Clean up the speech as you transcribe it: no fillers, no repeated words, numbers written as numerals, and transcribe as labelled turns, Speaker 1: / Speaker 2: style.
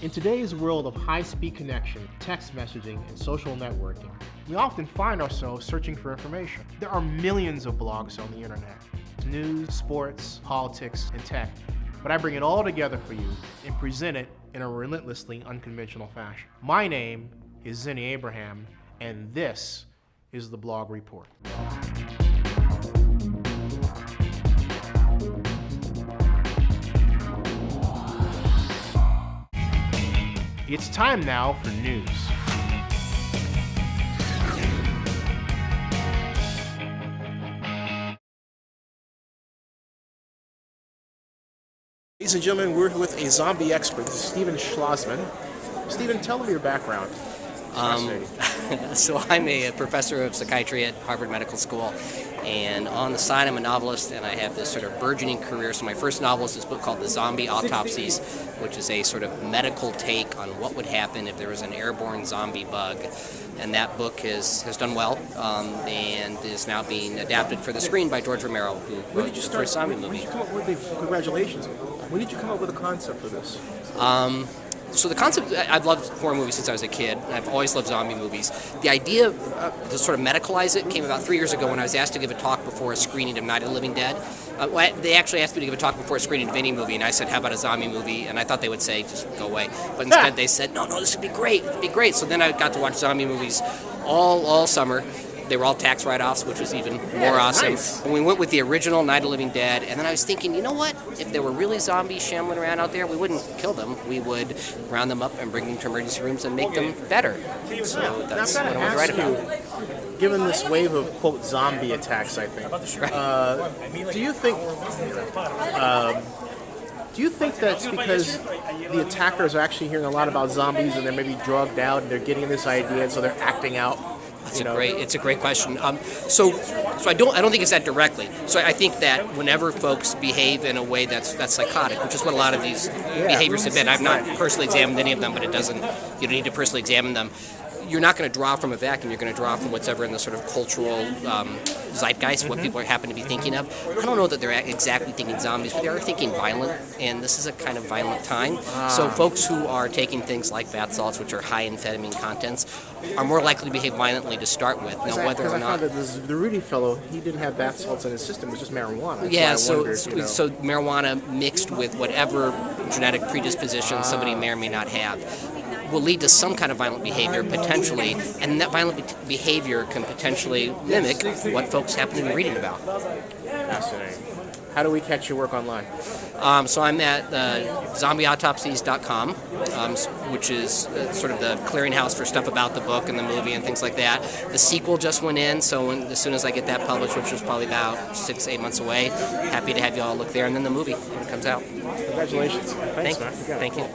Speaker 1: In today's world of high-speed connection, text messaging, and social networking, we often find ourselves searching for information. There are millions of blogs on the internet. News, sports, politics, and tech. But I bring it all together for you and present it in a relentlessly unconventional fashion. My name is Zenny Abraham, and this is the Blog Report. It's time now for news. Ladies and gentlemen, we're with a zombie expert. This is Stephen Schlozman. Stephen, tell them your background.
Speaker 2: So I'm a professor of psychiatry at Harvard Medical School, and on the side I'm a novelist, and I have this sort of burgeoning career. So my first novel is this book called The Zombie Autopsies, which is a sort of medical take on what would happen if there was an airborne zombie bug. And that book has done well, and is now being adapted for the screen by George Romero, who wrote the first zombie movie.
Speaker 1: When did you come up with congratulations. When did you come up with a concept for this?
Speaker 2: So the concept, I've loved horror movies since I was a kid. I've always loved zombie movies. The idea to sort of medicalize it came about 3 years ago when I was asked to give a talk before a screening of Night of the Living Dead. They actually asked me to give a talk before a screening of any movie, and I said, how about a zombie movie? And I thought they would say, just go away. But instead they said, no, this would be great. It would be great. So then I got to watch zombie movies all summer. They were all tax write-offs, which was even more awesome.
Speaker 1: Nice.
Speaker 2: And we went with the original Night of the Living Dead, and then I was thinking, you know what? If there were really zombies shambling around out there, we wouldn't kill them. We would round them up and bring them to emergency rooms and make them better. So that's what I want to write about.
Speaker 1: Given this wave of, quote, zombie attacks, I think, do you think that's because the attackers are actually hearing a lot about zombies and they're maybe drugged out and they're getting this idea and so they're acting out?
Speaker 2: It's a great question. So I don't think it's that directly. So I think that whenever folks behave in a way that's psychotic, which is what a lot of these behaviors have been. I've not personally examined any of them, but you don't need to personally examine them. You're not going to draw from a vacuum. You're going to draw from what's ever in the sort of cultural zeitgeist, what people happen to be thinking of. I don't know that they're exactly thinking zombies, but they are thinking violent, and this is a kind of violent time. So folks who are taking things like bath salts, which are high amphetamine contents, are more likely to behave violently to start with. Now, whether or not
Speaker 1: I found that the Rudy fellow, he didn't have bath salts in his system; it was just marijuana. That's
Speaker 2: so
Speaker 1: marijuana
Speaker 2: mixed with whatever genetic predisposition somebody may or may not have will lead to some kind of violent behavior potentially, and that violent behavior can potentially mimic what folks happen to be reading about.
Speaker 1: Fascinating. How do we catch your work online?
Speaker 2: So I'm at zombieautopsies.com, which is sort of the clearinghouse for stuff about the book and the movie and things like that. The sequel just went in, so as soon as I get that published, which is probably about 6 to 8 months away, happy to have you all look there, and then the movie when it comes out.
Speaker 1: Congratulations. Thanks, man.
Speaker 2: Thank you.